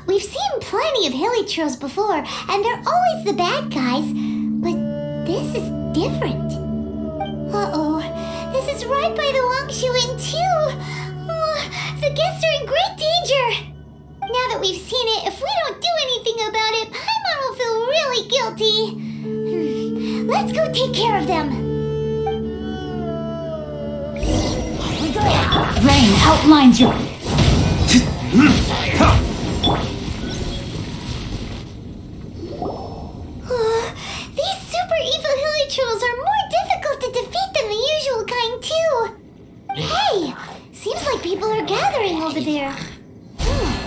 We've seen plenty of hilichurls before, and they're always the bad guys. But this is different. Uh-oh. This is right by the Wangshu Inn, too. The guests are in great danger. Now that we've seen it, if we don't do anything about it, Paimon will feel really guilty. Let's go take care of them. We go. Rain outlines your... These super evil hilichurls are more difficult to defeat than the usual kind, too. Hey, seems like people are gathering over there.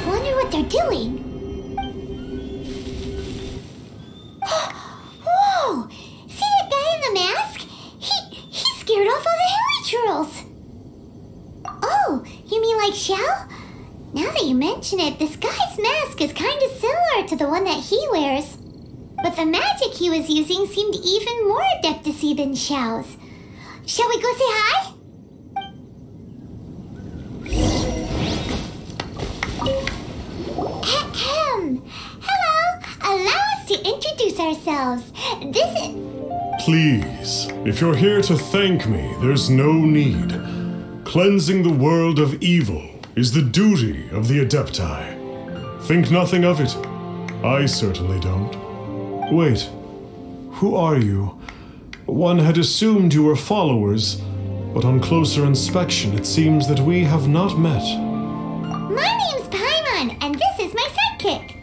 Wonder what they're doing. Whoa! See that guy in the mask? He scared off all the hilichurls. Oh, you mean like Xiao? Now that you mention it, this guy's mask is kind of similar to the one that he wears. But the magic he was using seemed even more adeptus-y than Xiao's. Shall we go say hi? Hello! Allow us to introduce ourselves. This is... Please, if you're here to thank me, there's no need. Cleansing the world of evil is the duty of the Adepti. Think nothing of it. I certainly don't. Wait, who are you? One had assumed you were followers, but on closer inspection it seems that we have not met. My name's Paimon, and this is my sidekick.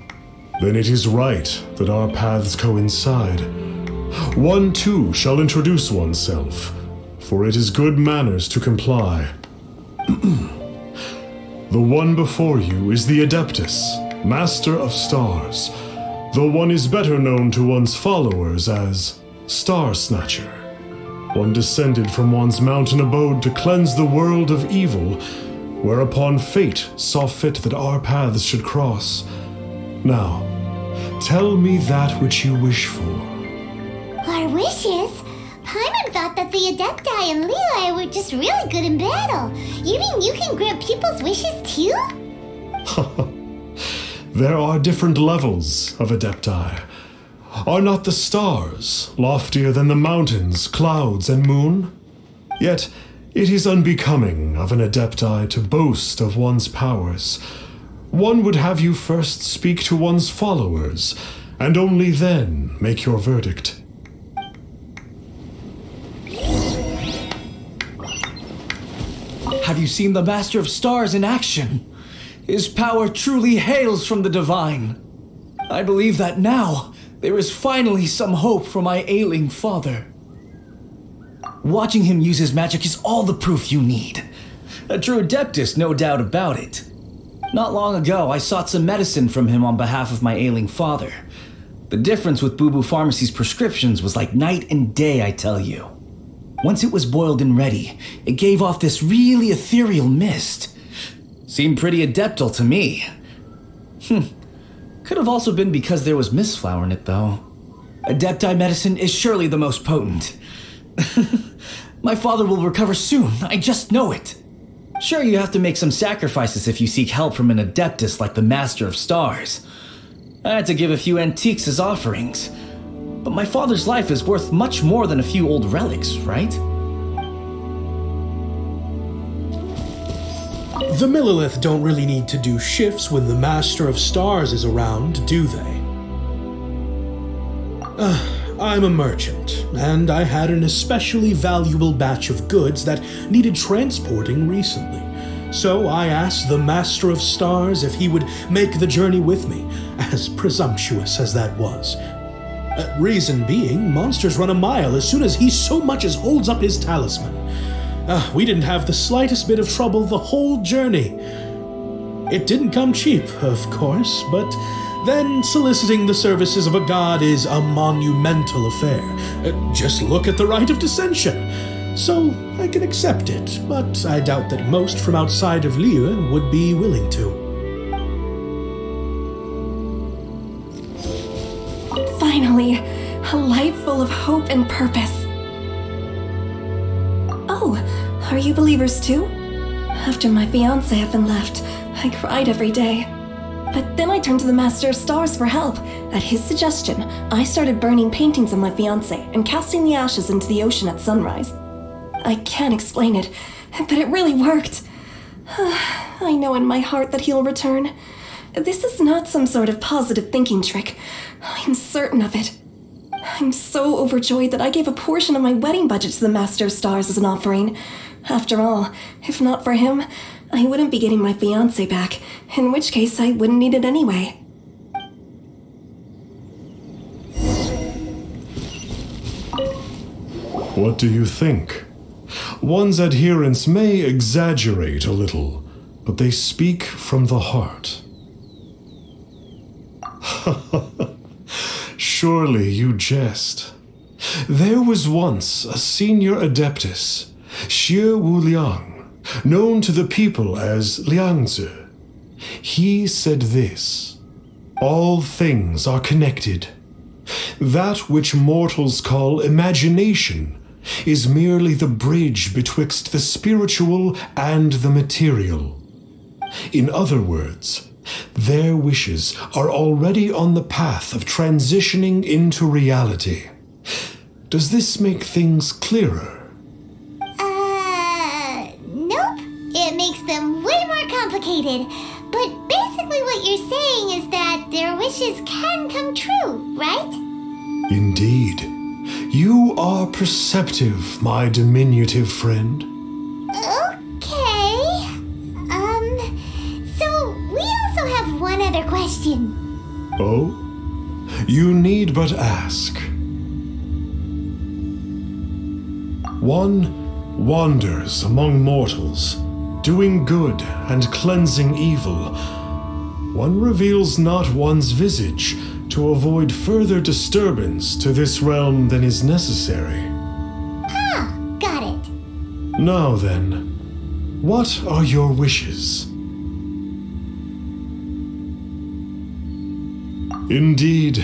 Then it is right that our paths coincide. One too shall introduce oneself, for it is good manners to comply. The one before you is the Adeptus, Master of Stars, though one is better known to one's followers as Star Snatcher. One descended from one's mountain abode to cleanse the world of evil, whereupon fate saw fit that our paths should cross. Now, tell me that which you wish for. Our wishes? Paimon thought that the Adepti and Leela were just really good in battle. You mean you can grant people's wishes too? There are different levels of Adepti. Are not the stars loftier than the mountains, clouds, and moon? Yet it is unbecoming of an Adepti to boast of one's powers. One would have you first speak to one's followers, and only then make your verdict. Have you seen the Master of Stars in action? His power truly hails from the divine. I believe that now there is finally some hope for my ailing father. Watching him use his magic is all the proof you need. A true adeptus, no doubt about it. Not long ago, I sought some medicine from him on behalf of my ailing father. The difference with Boo Boo Pharmacy's prescriptions was like night and day, I tell you. Once it was boiled and ready, it gave off this really ethereal mist. Seemed pretty adeptal to me. Could have also been because there was mistflower in it, though. Adepti medicine is surely the most potent. My father will recover soon, I just know it. Sure, you have to make some sacrifices if you seek help from an adeptus like the Master of Stars. I had to give a few antiques as offerings. But my father's life is worth much more than a few old relics, right? The Millilith don't really need to do shifts when the Master of Stars is around, do they? I'm a merchant, and I had an especially valuable batch of goods that needed transporting recently. So I asked the Master of Stars if he would make the journey with me, as presumptuous as that was. Reason being, monsters run a mile as soon as he so much as holds up his talisman. We didn't have the slightest bit of trouble the whole journey. It didn't come cheap, of course, but then soliciting the services of a god is a monumental affair. Just look at the Rite of Dissension. So I can accept it, but I doubt that most from outside of Liyue would be willing to. Finally, a life full of hope and purpose. Oh, are you believers too? After my fiancé had been left, I cried every day. But then I turned to the Master of Stars for help. At his suggestion, I started burning paintings of my fiancé and casting the ashes into the ocean at sunrise. I can't explain it, but it really worked. I know in my heart that he'll return. This is not some sort of positive thinking trick. I'm certain of it. I'm so overjoyed that I gave a portion of my wedding budget to the Master of Stars as an offering. After all, if not for him, I wouldn't be getting my fiancé back, in which case I wouldn't need it anyway. What do you think? One's adherents may exaggerate a little, but they speak from the heart. Surely you jest. There was once a senior adeptus, Xiao Liang, known to the people as Liangzi. He said this: all things are connected. That which mortals call imagination is merely the bridge betwixt the spiritual and the material. In other words, their wishes are already on the path of transitioning into reality. Does this make things clearer? Nope. It makes them way more complicated. But basically what you're saying is that their wishes can come true, right? Indeed. You are perceptive, my diminutive friend. Okay. So we also have one other question. Oh? You need but ask. One wanders among mortals, doing good and cleansing evil. One reveals not one's visage to avoid further disturbance to this realm than is necessary. Got it. Now then, what are your wishes? Indeed,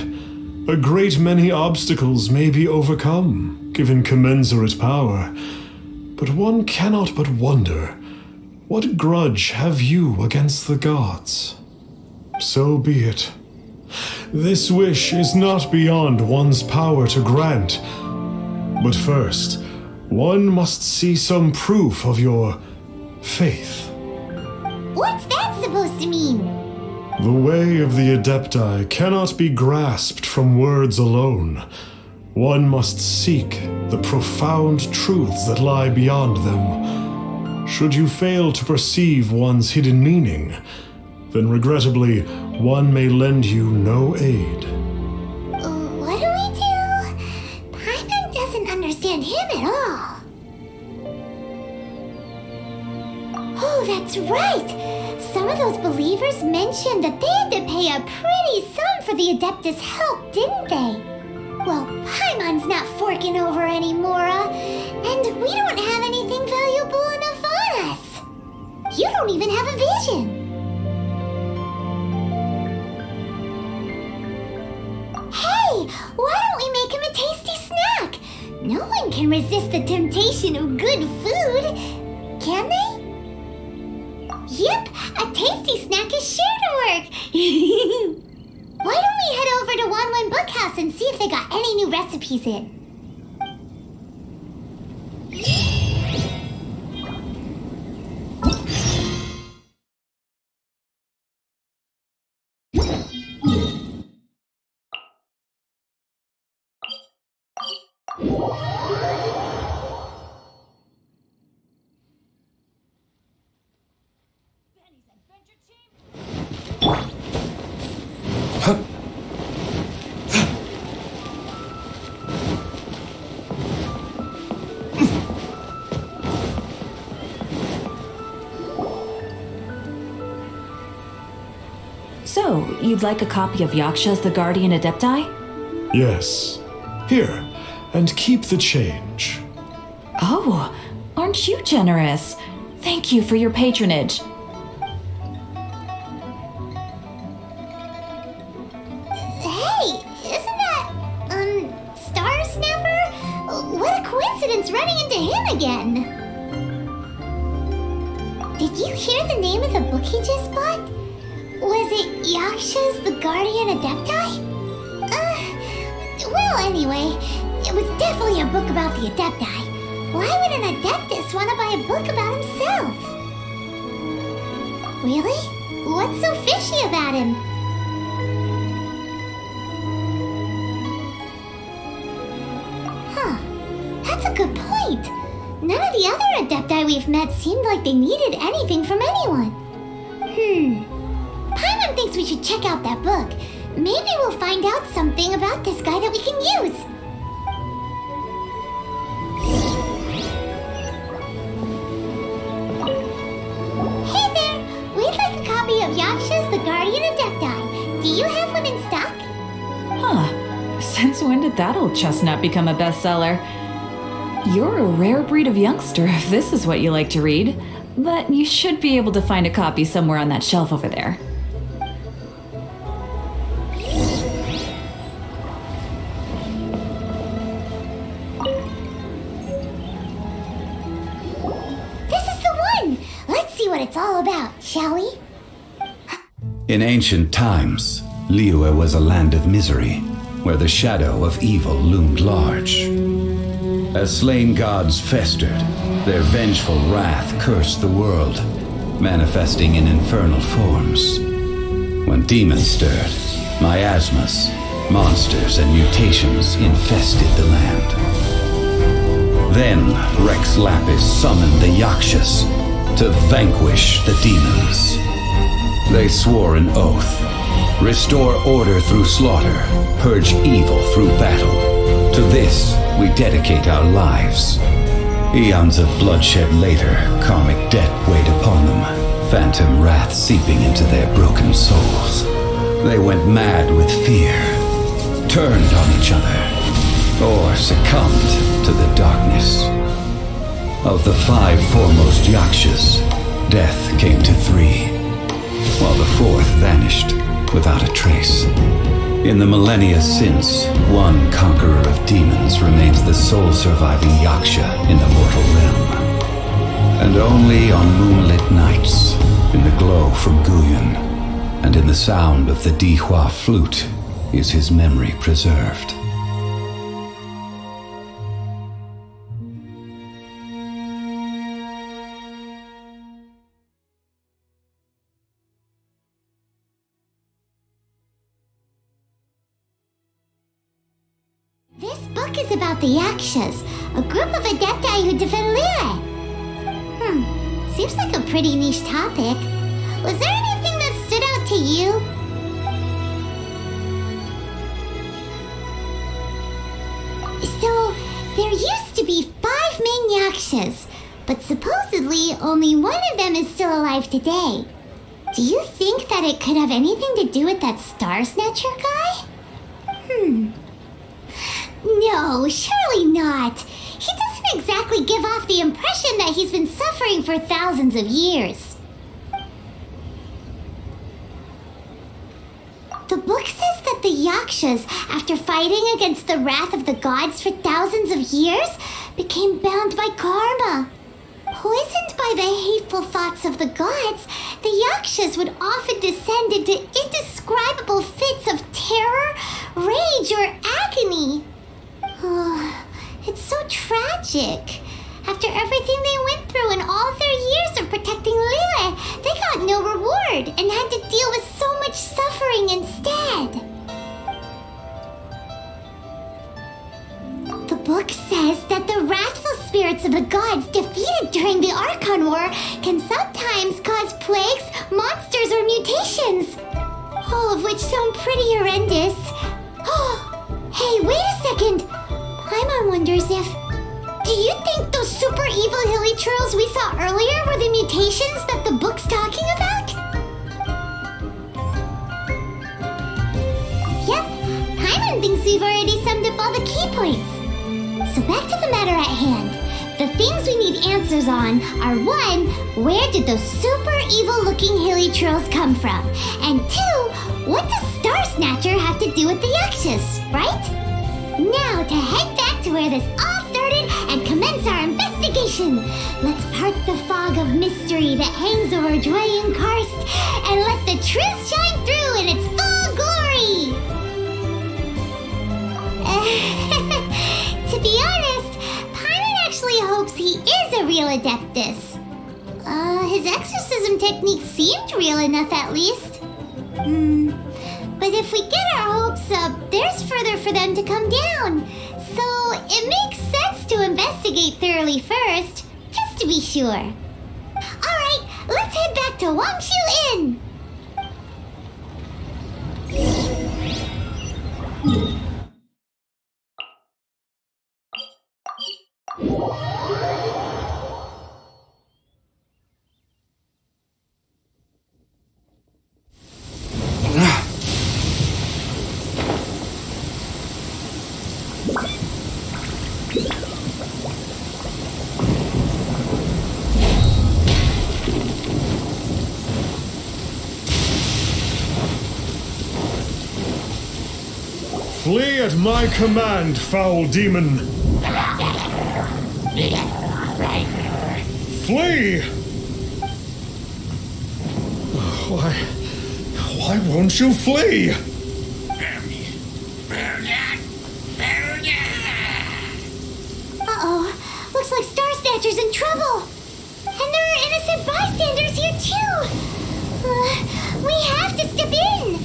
a great many obstacles may be overcome, given commensurate power, but one cannot but wonder, what grudge have you against the gods? So be it. This wish is not beyond one's power to grant, but first, one must see some proof of your faith. What's that supposed to mean? The way of the Adepti cannot be grasped from words alone. One must seek the profound truths that lie beyond them. Should you fail to perceive one's hidden meaning, then regrettably, one may lend you no aid. What do we do? Paimon doesn't understand him at all. Oh, that's right! Some of those believers mentioned that they had to pay a pretty sum for the Adeptus' help, didn't they? Well, Paimon's not forking over anymore, and we don't have anything valuable enough on us. You don't even have a vision. Hey, why don't we make him a tasty snack? No one can resist the temptation of good food, can they? Yep, a tasty snack is sure to work. Why don't we head over to Wanwen Bookhouse and see if they got any new recipes in? So, you'd like a copy of Yaksha's The Guardian Adepti? Yes. Here, and keep the change. Oh, aren't you generous? Thank you for your patronage. Hey, isn't that, Star Snapper? What a coincidence running into him again. Did you hear the name of the book he just bought? Was it Yakshas the Guardian Adepti? Well, anyway, it was definitely a book about the Adepti. Why would an Adeptus want to buy a book about himself? Really? What's so fishy about him? Huh. That's a good point. None of the other Adepti we've met seemed like they needed anything from anyone. Paimon thinks we should check out that book. Maybe we'll find out something about this guy that we can use. Hey there! We'd like a copy of Yakshas the Guardian Adepti. Do you have one in stock? Huh. Since when did that old chestnut become a bestseller? You're a rare breed of youngster if this is what you like to read, but you should be able to find a copy somewhere on that shelf over there. This is the one! Let's see what it's all about, shall we? In ancient times, Liyue was a land of misery, where the shadow of evil loomed large. As slain gods festered, their vengeful wrath cursed the world, manifesting in infernal forms. When demons stirred, miasmas, monsters, and mutations infested the land. Then Rex Lapis summoned the Yakshas to vanquish the demons. They swore an oath: restore order through slaughter, purge evil through battle. To this, we dedicate our lives. Eons of bloodshed later, karmic debt weighed upon them, phantom wrath seeping into their broken souls. They went mad with fear, turned on each other, or succumbed to the darkness. Of the 5 foremost Yakshas, death came to 3, while the 4th vanished without a trace. In the millennia since, one conqueror of demons remains the sole surviving Yaksha in the mortal realm. And only on moonlit nights, in the glow from Guyon, and in the sound of the Dihua flute, is his memory preserved. This book is about the Yakshas, a group of Adepti who defend Liyue. Seems like a pretty niche topic. Was there anything that stood out to you? So, there used to be 5 main Yakshas, but supposedly only one of them is still alive today. Do you think that it could have anything to do with that Star Snatcher guy? No, surely not. He doesn't exactly give off the impression that he's been suffering for thousands of years. The book says that the Yakshas, after fighting against the wrath of the gods for thousands of years, became bound by karma. Poisoned by the hateful thoughts of the gods, the Yakshas would often descend into indescribable fits of terror, rage, or agony. It's so tragic. After everything they went through and all their years of protecting Liyue, they got no reward and had to deal with so much suffering instead. The book says that the wrathful spirits of the gods defeated during the Archon War can sometimes cause plagues, monsters, or mutations. All of which sound pretty horrendous. Hey, wait a second. Paimon wonders if... Do you think those super evil hilly churls we saw earlier were the mutations that the book's talking about? Yep, Paimon thinks we've already summed up all the key points. So back to the matter at hand. The things we need answers on are 1, where did those super evil looking hilly churls come from? And 2, what does Star Snatcher have to do with the Yakshas, right? Now to head back to where this all started and commence our investigation. investigation. Let's part the fog of mystery that hangs over Dwayne Karst and let the truth shine through in its full glory. To be honest, Paimon actually hopes he is a real Adeptus. His exorcism techniques seemed real enough at least. But if we get our hopes up, there's further for them to come down. So it makes sense to investigate thoroughly first, just to be sure. Alright, let's head back to Wangshu Inn! Flee at my command, foul demon! Flee! Why won't you flee? Uh-oh, looks like Star Snatcher's in trouble. And there are innocent bystanders here too. We have to step in.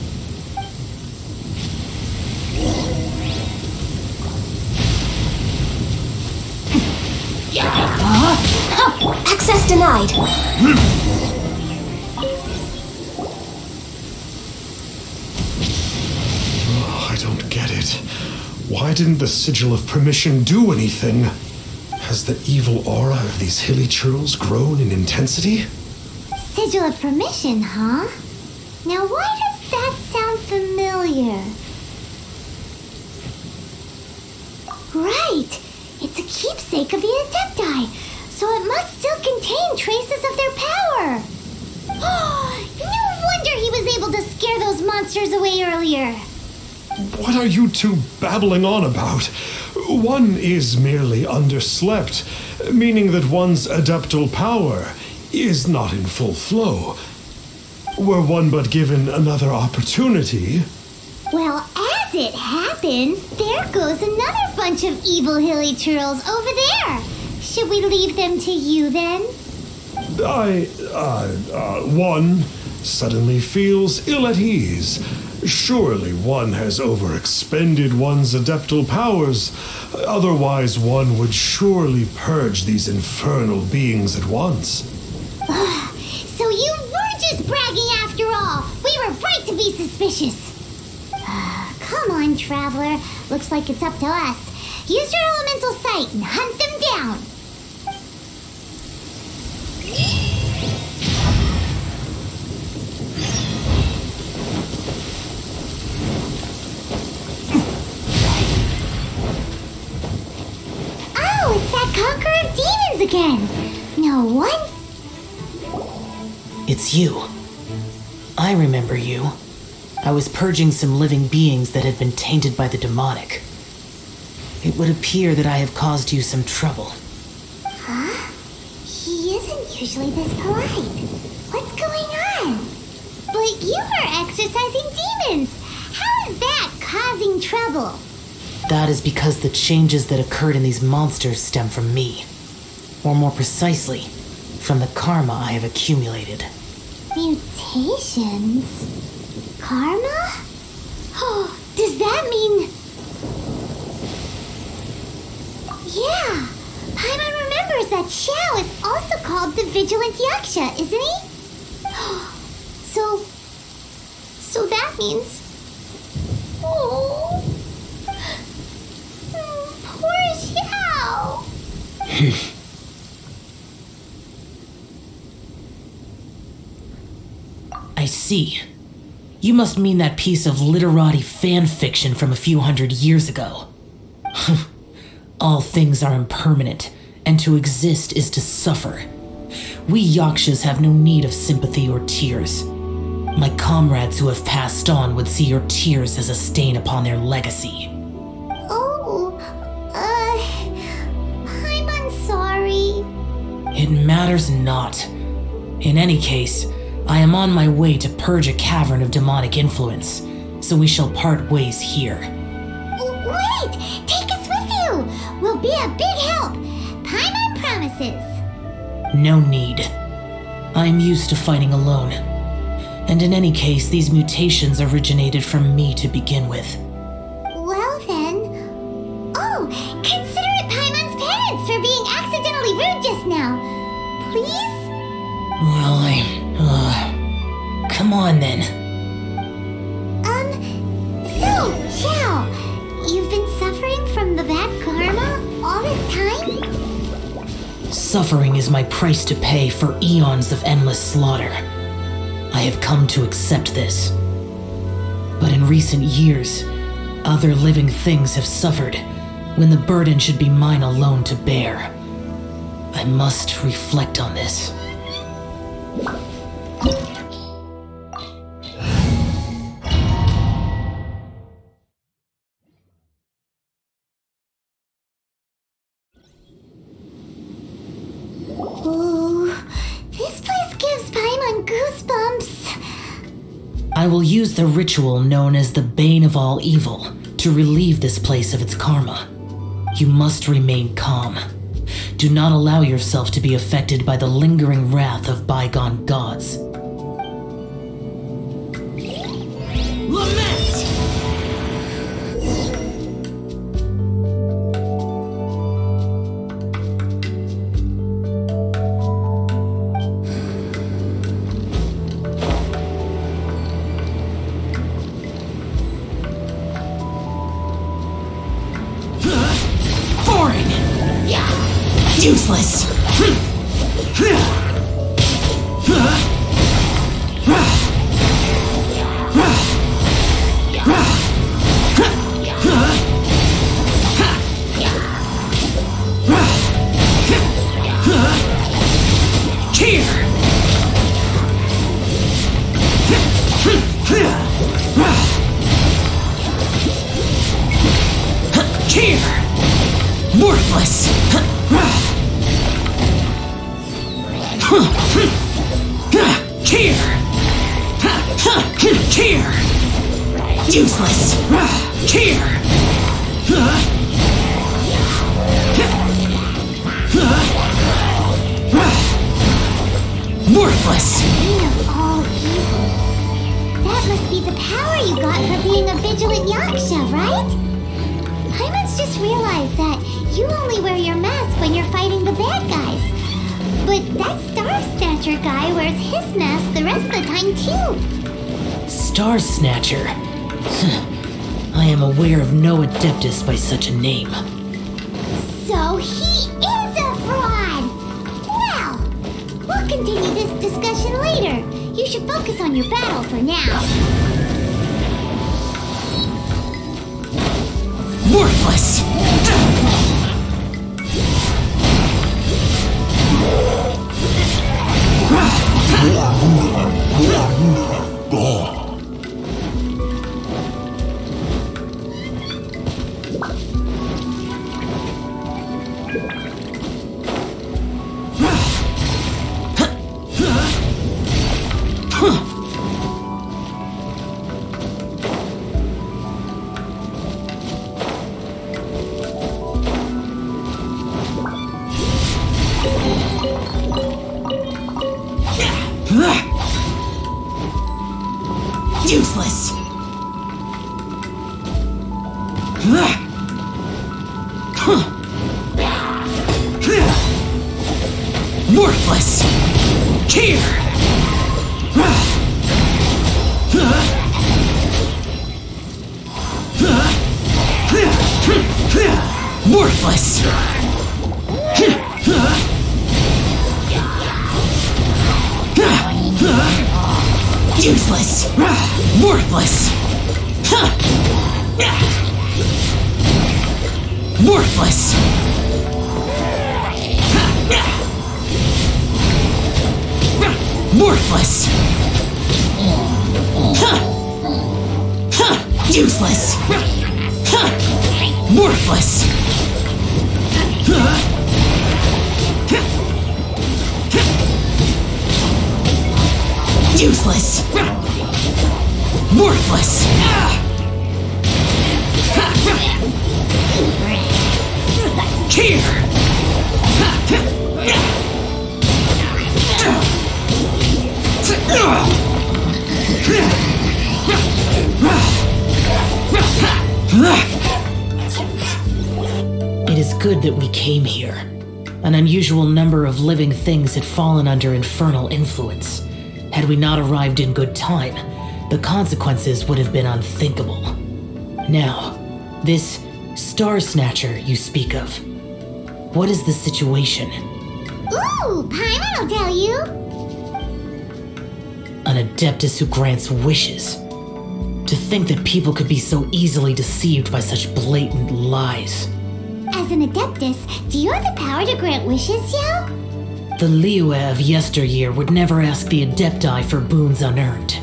Access denied. I don't get it. Why didn't the Sigil of Permission do anything? Has the evil aura of these hilly churls grown in intensity? Sigil of Permission, huh? Now why does that sound familiar? Right! It's a keepsake of the Adepti, so it must still contain traces of their power. No wonder he was able to scare those monsters away earlier. What are you two babbling on about? One is merely underslept, meaning that one's adeptal power is not in full flow. Were one but given another opportunity... Well, as it happens, there goes another bunch of evil hilly churls over there. Should we leave them to you then? One suddenly feels ill at ease. Surely one has overexpended one's adeptal powers. Otherwise, one would surely purge these infernal beings at once. So you were just bragging after all. We were right to be suspicious. Come on, Traveler. Looks like it's up to us. Use your elemental sight and hunt them down. Oh, it's that Conqueror of Demons again. No one? It's you. I remember you. I was purging some living beings that had been tainted by the demonic. It would appear that I have caused you some trouble. Huh? He isn't usually this polite. What's going on? But you are exorcising demons. How is that causing trouble? That is because the changes that occurred in these monsters stem from me. Or more precisely, from the karma I have accumulated. Mutations? Karma? Oh, does that mean... Yeah, Paimon remembers that Xiao is also called the Vigilant Yaksha, isn't he? So that means... Oh... Poor Xiao! I see. You must mean that piece of literati fan fiction from a few hundred years ago. All things are impermanent, and to exist is to suffer. We Yakshas have no need of sympathy or tears. My comrades who have passed on would see your tears as a stain upon their legacy. Oh, I'm sorry. It matters not. In any case, I am on my way to purge a cavern of demonic influence, so we shall part ways here. Wait! Take us with you! We'll be a big help! Paimon promises! No need. I am used to fighting alone. And in any case, these mutations originated from me to begin with. Well then... Oh! Consider it Paimon's penance for being accidentally rude just now! Please? Well, come on then. So, Xiao, you've been suffering from the bad karma all this time? Suffering is my price to pay for eons of endless slaughter. I have come to accept this. But in recent years, other living things have suffered when the burden should be mine alone to bear. I must reflect on this. Ooh, this place gives Paimon goosebumps. I will use the ritual known as the Bane of All Evil to relieve this place of its karma. You must remain calm. Do not allow yourself to be affected by the lingering wrath of bygone gods. Lament! Useless! Cheer! Worthless! Cheer! Cheer! Useless! Cheer! Worthless! Bane of all evil. That must be the power you got for being a vigilant Yaksha, right? Paimon's just realized that you only wear your mask when you're fighting the bad guys. But that Star Snatcher guy wears his mask the rest of the time too. Star Snatcher? I am aware of no Adeptus by such a name. So he is a fraud! Well, we'll continue this discussion later. You should focus on your battle for now. Worthless! Useless! Worthless! Cheer! Worthless! Useless! Worthless! Worthless! Worthless! Useless! Worthless! Useless! Worthless! Here! It is good that we came here. An unusual number of living things had fallen under infernal influence. Had we not arrived in good time, the consequences would have been unthinkable. Now, this Star Snatcher you speak of, what is the situation? Ooh, Paimon will tell you. An Adeptus who grants wishes. To think that people could be so easily deceived by such blatant lies. As an Adeptus, do you have the power to grant wishes, Xiao? The Liyue of yesteryear would never ask the Adepti for boons unearned.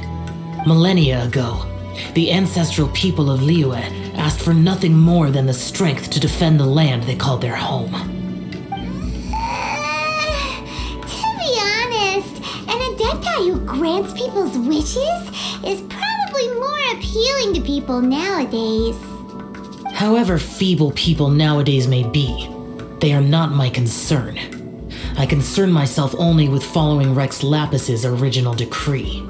Millennia ago, the ancestral people of Liyue asked for nothing more than the strength to defend the land they called their home. To be honest, an Adepti who grants people's wishes is probably more appealing to people nowadays. However feeble people nowadays may be, they are not my concern. I concern myself only with following Rex Lapis's original decree.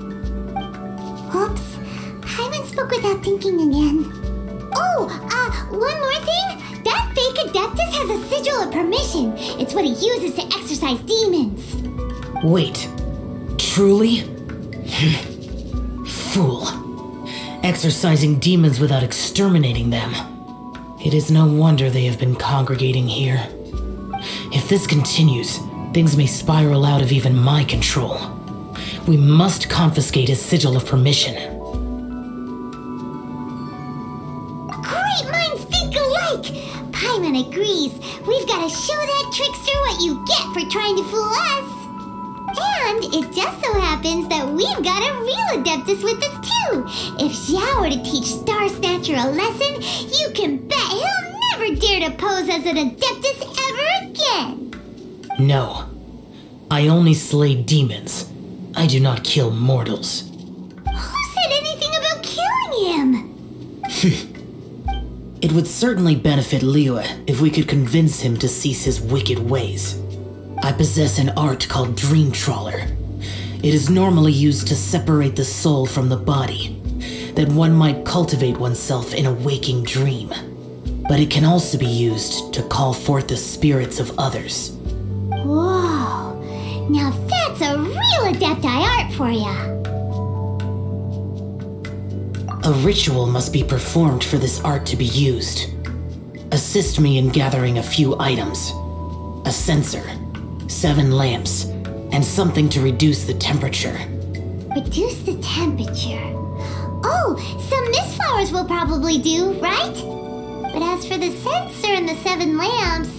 Oops, Paimon spoke without thinking again. Oh, one more thing. That fake Adeptus has a sigil of permission. It's what he uses to exorcise demons. Wait, truly? Fool. Exorcising demons without exterminating them. It is no wonder they have been congregating here. If this continues, things may spiral out of even my control. We must confiscate his sigil of permission. Great minds think alike! Paimon agrees. We've got to show that trickster what you get for trying to fool us. And it just so happens that we've got a real Adeptus with us too. If Xiao were to teach Star Snatcher a lesson, you can bet he'll never dare to pose as an Adeptus ever again. No. I only slay demons. I do not kill mortals. Who said anything about killing him? It would certainly benefit Liyue if we could convince him to cease his wicked ways. I possess an art called Dream Trawler. It is normally used to separate the soul from the body, that one might cultivate oneself in a waking dream. But it can also be used to call forth the spirits of others. Whoa, now that's a real Adepti art for ya. A ritual must be performed for this art to be used. Assist me in gathering a few items. A censer, 7 lamps, and something to reduce the temperature. Reduce the temperature. Oh, some mist flowers will probably do, right? But as for the censer and the 7 lamps,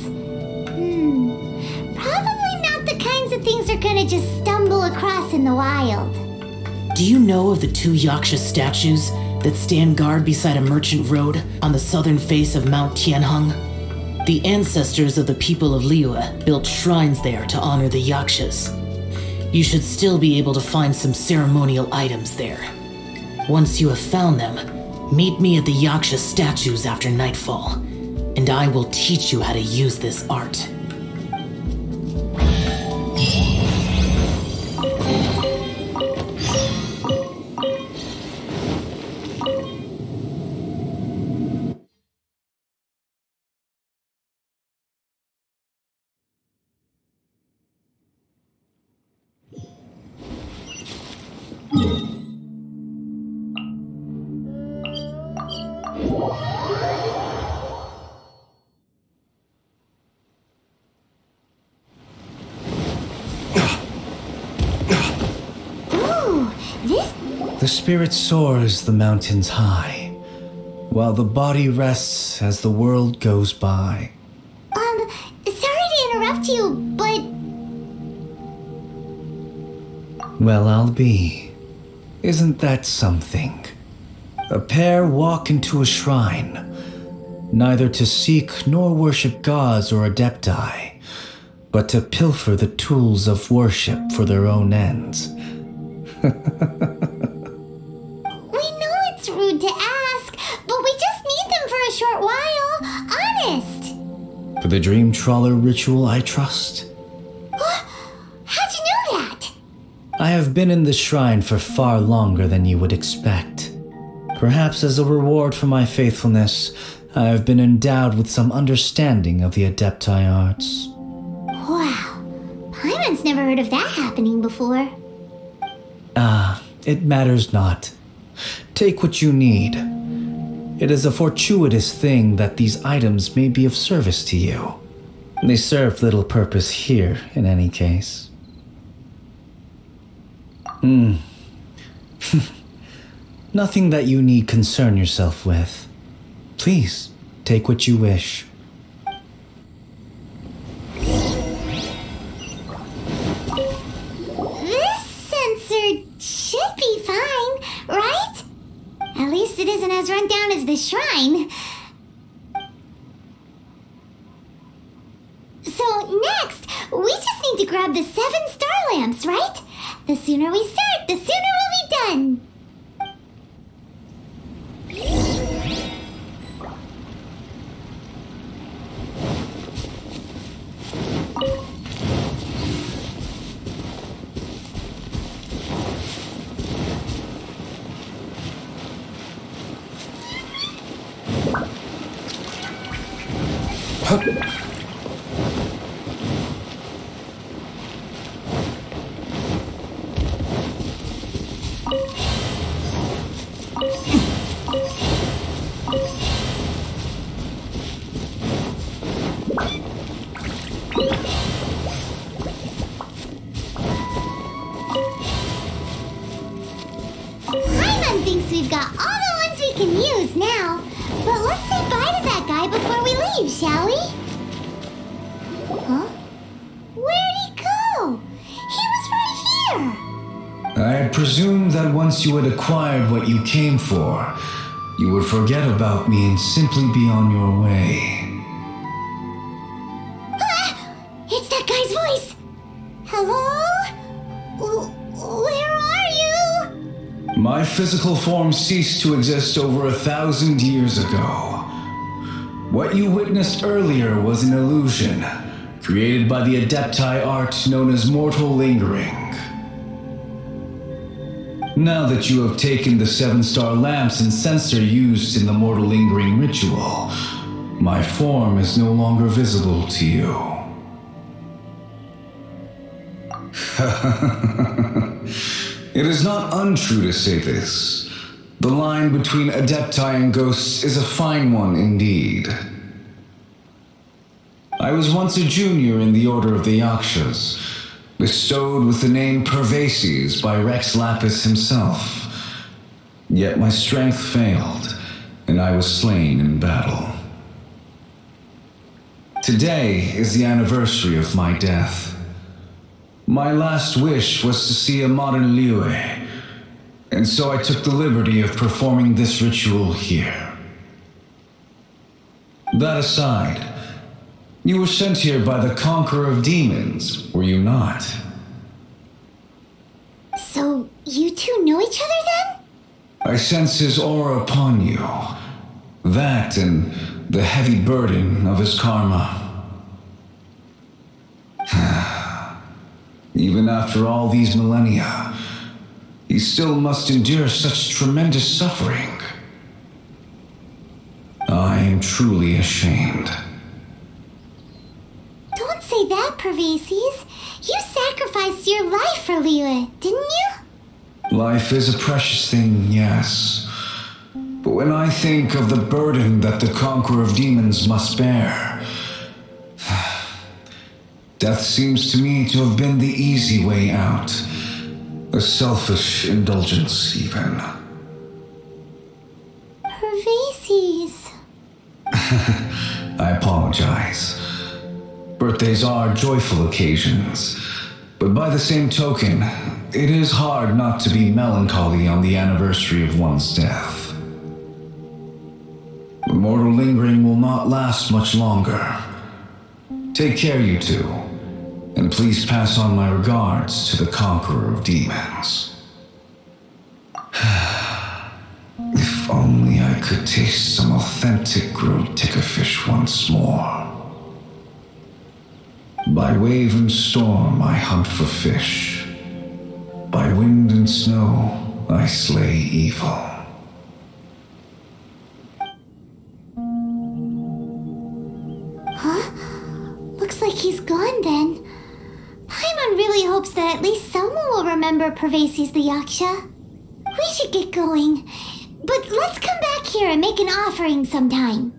probably not the kinds of things they're gonna just stumble across in the wild. Do you know of the 2 Yaksha statues that stand guard beside a merchant road on the southern face of Mount Tianheng? The ancestors of the people of Liyue built shrines there to honor the Yakshas. You should still be able to find some ceremonial items there. Once you have found them, meet me at the Yaksha statues after nightfall, and I will teach you how to use this art. The spirit soars the mountains high, while the body rests as the world goes by. Sorry to interrupt you, but... Well, I'll be. Isn't that something? A pair walk into a shrine, neither to seek nor worship gods or adepti, but to pilfer the tools of worship for their own ends. know it's rude to ask, but we just need them for a short while. Honest. For the dream trawler ritual, I trust. How'd you know that? I have been in the shrine for far longer than you would expect. Perhaps as a reward for my faithfulness, I have been endowed with some understanding of the Adepti arts. Wow. Paimon's never heard of that happening before. It matters not. Take what you need. It is a fortuitous thing that these items may be of service to you. They serve little purpose here, in any case. Nothing that you need concern yourself with. Please, take what you wish. This sensor should be fine, right? At least it isn't as run down as the shrine. So next, we just need to grab the 7 star lamps, right? The sooner we start, the sooner we'll be done. Paimon thinks we've got all the ones we can use now. But let's say bye to that guy before we leave, shall we? Huh? Where'd he go? He was right here. I presumed that once you had acquired what you came for, you would forget about me and simply be on your way. It's that guy's voice. Hello? Where are you? My physical form ceased to exist over 1,000 years ago. What you witnessed earlier was an illusion, created by the Adepti art known as mortal lingering. Now that you have taken the 7-star lamps and sensor used in the mortal lingering ritual, my form is no longer visible to you. It is not untrue to say this. The line between Adepti and ghosts is a fine one indeed. I was once a junior in the Order of the Yakshas, bestowed with the name Pervases by Rex Lapis himself. Yet my strength failed, and I was slain in battle. Today is the anniversary of my death. My last wish was to see a modern Liyue, and so I took the liberty of performing this ritual here. That aside, you were sent here by the Conqueror of Demons, were you not? So, you two know each other then? I sense his aura upon you. That and the heavy burden of his karma. Even after all these millennia, he still must endure such tremendous suffering. I am truly ashamed. Don't say that, Pervases. You sacrificed your life for Liyue, didn't you? Life is a precious thing, yes. But when I think of the burden that the Conqueror of Demons must bear, death seems to me to have been the easy way out. A selfish indulgence, even. Pervases. I apologize. Birthdays are joyful occasions, but by the same token, it is hard not to be melancholy on the anniversary of one's death. The mortal lingering will not last much longer. Take care, you two, and please pass on my regards to the Conqueror of Demons. If only I could taste some authentic grilled tickerfish once more. By wave and storm I hunt for fish. By wind and snow I slay evil. Looks like he's gone then. Paimon really hopes that at least someone will remember Pervasi's the Yaksha. We should get going. But let's come back here and make an offering sometime.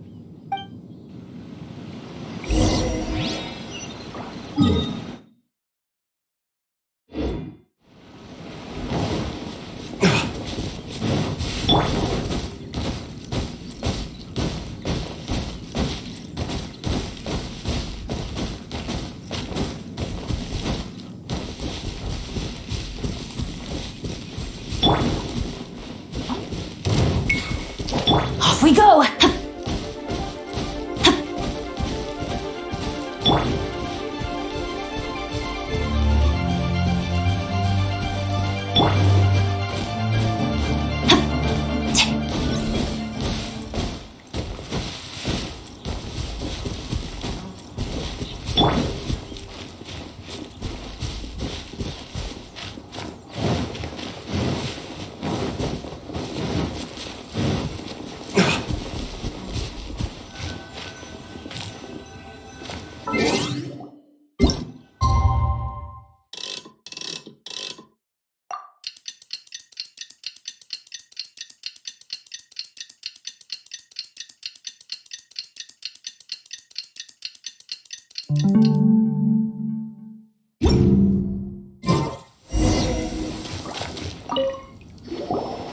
Off we go!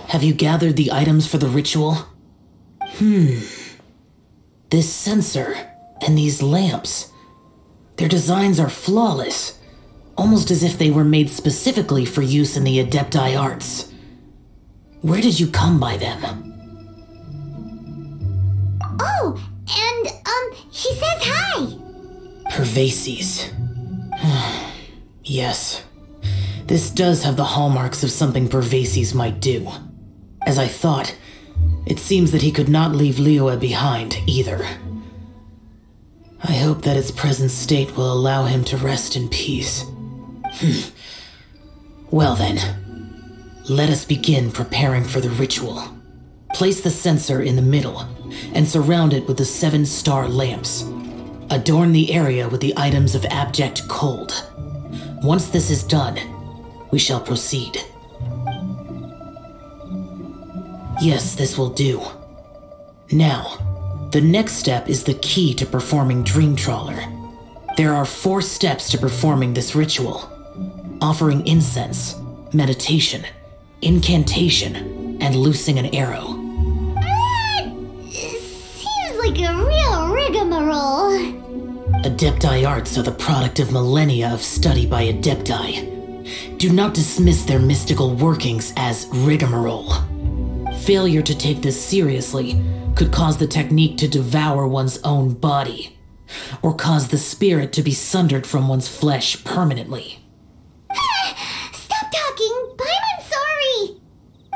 Have you gathered the items for the ritual? This sensor and these lamps. Their designs are flawless, almost as if they were made specifically for use in the Adepti arts. Where did you come by them? Oh, and, he says hi. Pervasi's. Yes. This does have the hallmarks of something Pervasi's might do. As I thought, it seems that he could not leave Liyue behind either. I hope that its present state will allow him to rest in peace. Well then, let us begin preparing for the ritual. Place the censer in the middle and surround it with the 7-star lamps. Adorn the area with the items of abject cold. Once this is done, we shall proceed. Yes, this will do. Now, the next step is the key to performing Dream Trawler. There are 4 steps to performing this ritual: offering incense, meditation, incantation, and loosing an arrow. Seems like a real rigmarole. Adepti arts are the product of millennia of study by Adepti. Do not dismiss their mystical workings as rigmarole. Failure to take this seriously could cause the technique to devour one's own body, or cause the spirit to be sundered from one's flesh permanently. Stop talking! I'm sorry!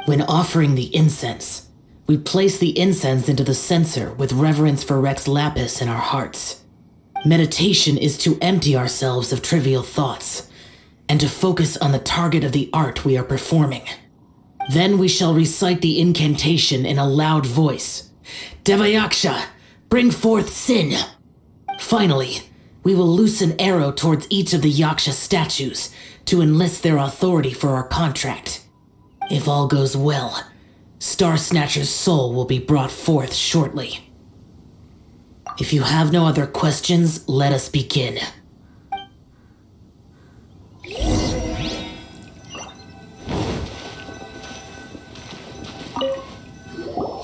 When offering the incense, we place the incense into the censer with reverence for Rex Lapis in our hearts. Meditation is to empty ourselves of trivial thoughts, and to focus on the target of the art we are performing. Then we shall recite the incantation in a loud voice. Devayaksha, bring forth sin! Finally, we will loose an arrow towards each of the Yaksha statues to enlist their authority for our contract. If all goes well, Star Snatcher's soul will be brought forth shortly. If you have no other questions, let us begin.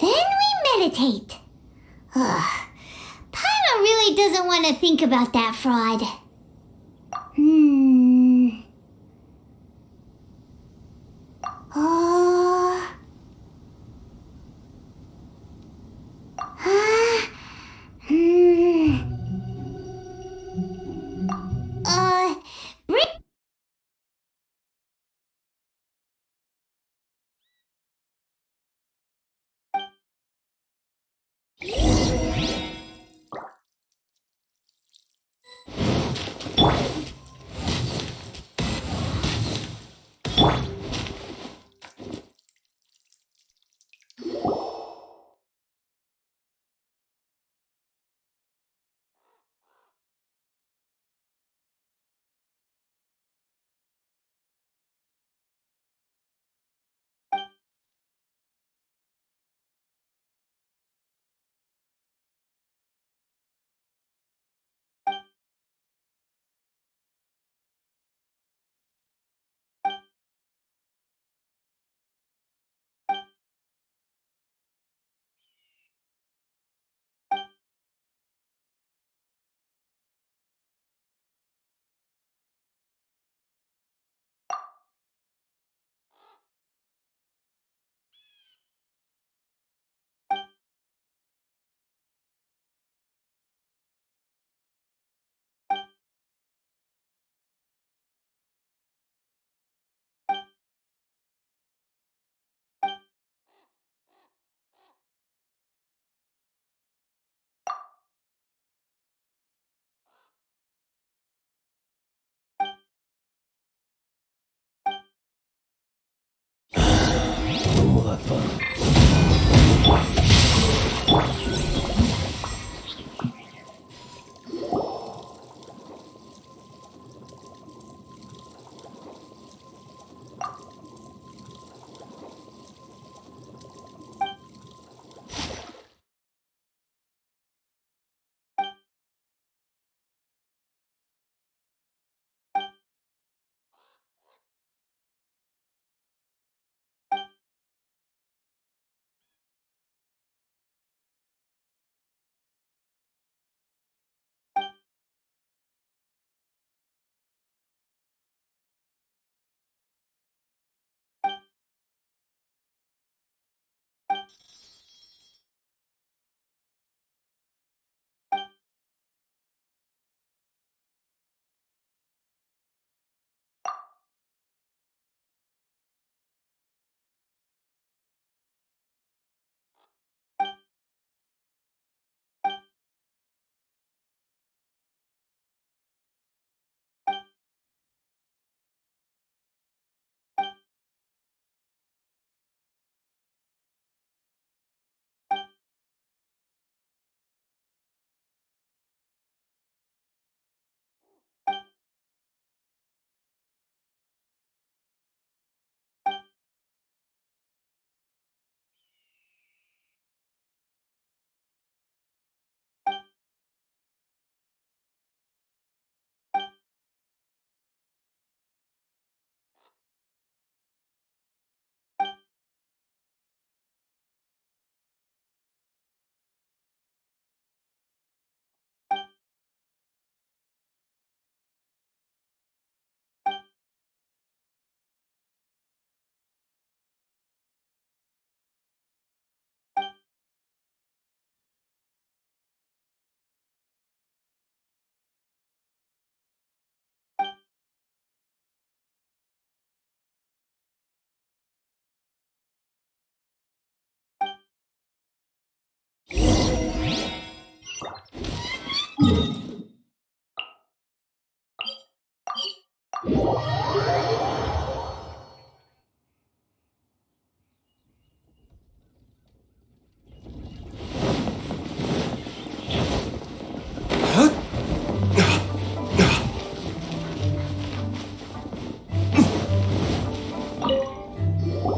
Then we meditate. Paimon really doesn't want to think about that fraud.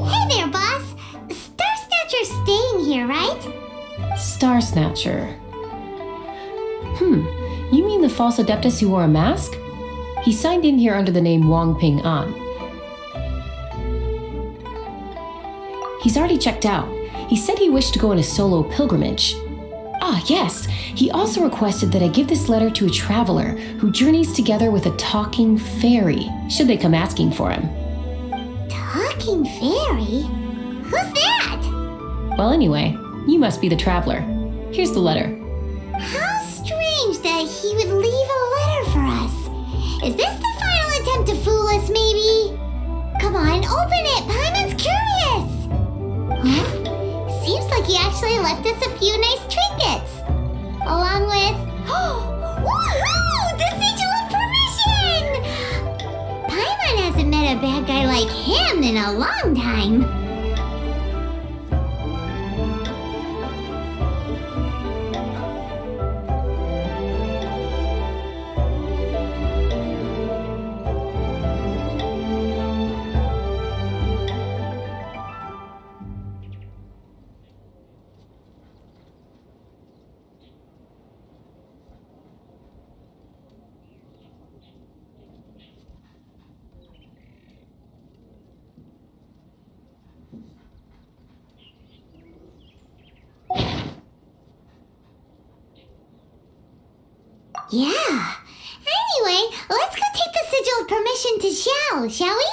Hey there, boss. Star Snatcher's staying here, right? Star Snatcher. You mean the false Adeptus who wore a mask? He signed in here under the name Wang Ping An. He's already checked out. He said he wished to go on a solo pilgrimage. Ah, yes. He also requested that I give this letter to a traveler who journeys together with a talking fairy, should they come asking for him. Talking fairy? Who's that? Well, anyway, you must be the traveler. Here's the letter. How strange that he would leave a letter for us. Is this the final attempt to fool us, maybe? Come on, open it! Paimon's curious! Huh? Seems like he actually left us a few nice trinkets. Along with... Woohoo! The sigil of permission! Paimon hasn't met a bad guy like him in a long time. Yeah. Anyway, let's go take the sigil of permission to Xiao, shall we?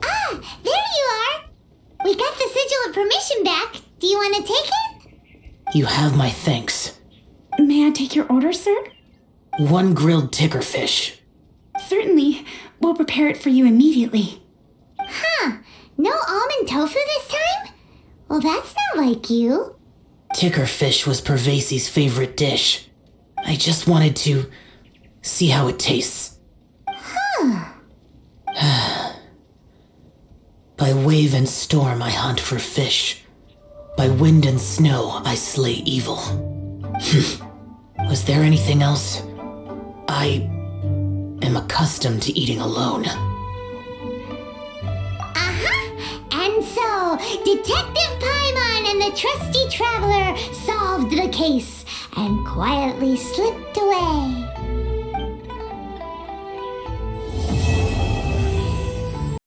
Ah, there you are. We got the sigil of permission back. Do you want to take it? You have my thanks. May I take your order, sir? 1 grilled ticker fish. Certainly. We'll prepare it for you immediately. Huh. No almond tofu this time? Well, that's not like you. Ticker fish was Pervasi's favorite dish. I just wanted to see how it tastes. By wave and storm I hunt for fish. By wind and snow I slay evil. Was there anything else? I am accustomed to eating alone. And so, Detective Paimon and the trusty traveler solved the case and quietly slipped away.